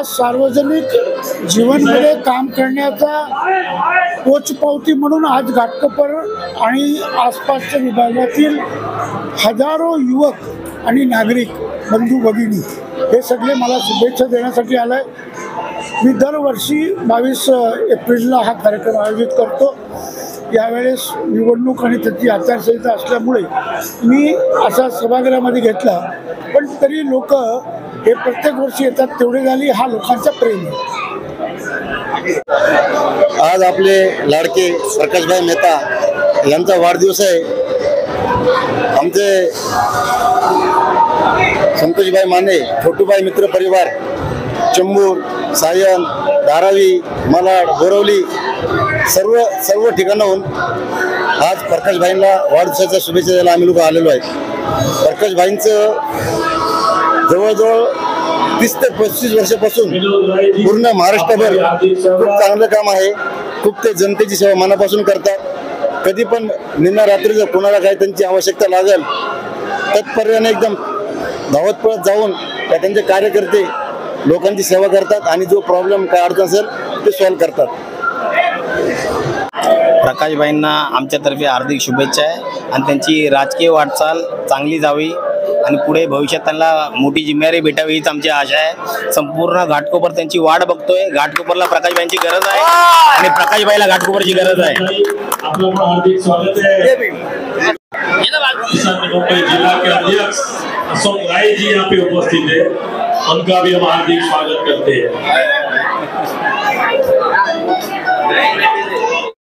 आज सार्वजनिक जीवनमध्ये काम करण्याचा पोचपावती म्हणून आज घाटकोपर आणि आसपासच्या विभागातील हजारो युवक आणि नागरिक बंधू भगिनी हे सगळे मला शुभेच्छा देण्यासाठी आलाय। मी दरवर्षी 22 एप्रिलला हा कार्यक्रम आयोजित करतो। यावेळेस निवडणूक आणि त्याची आचारसंहिता असल्यामुळे मी असा सभागृहामध्ये घेतला, पण तरी लोक हे प्रत्येक वर्षी येतात तेवढे झाली हा लोकांचा प्रेम आहे। आज आपले लाडके प्रकाशभाई मेहता यांचा वाढदिवस आहे। आमचे संतोषभाई माने, छोटूभाई मित्र परिवार, चंबूर, सायन, धारावी, मालाड, बोरवली सर्व ठिकाणाहून आज प्रकाशभाईंना वाढदिवसाच्या शुभेच्छा द्यायला आम्ही लोक आलेलो आहेत। प्रकाशभाईंचं जवळजवळ 30 ते 35 वर्षापासून पूर्ण महाराष्ट्रभर खूप चांगलं काम आहे। खूप ते जनतेची सेवा मनापासून करतात। कधी पण निम्या रात्री जर कोणाला काही त्यांची आवश्यकता लागेल तत्परतेने एकदम धावत पळत जाऊन त्यांचे कार्यकर्ते लोकांची सेवा करतात आणि जो प्रॉब्लेम काय अडचण असेल ते सॉल्व्ह करतात। प्रकाशभाईंना आमच्यातर्फे हार्दिक शुभेच्छा आहे आणि त्यांची राजकीय वाटचाल चांगली जावी आणि पुढे भविष्यात त्यांना मोठी जिम्मेदारी भेटावी हीच आमची आशा आहे। संपूर्ण घाटकोपर त्यांची वाट बघतोय। घाटकोपरला प्रकाशभाईंची गरज आहे आणि प्रकाशभाईला घाटकोपरची गरज आहे। आपलं हार्दिक स्वागत है। जिला के अध्यक्ष अशोक राय जी यहाँ पे उपस्थित है, उनका भी हम हार्दिक स्वागत करते हैं।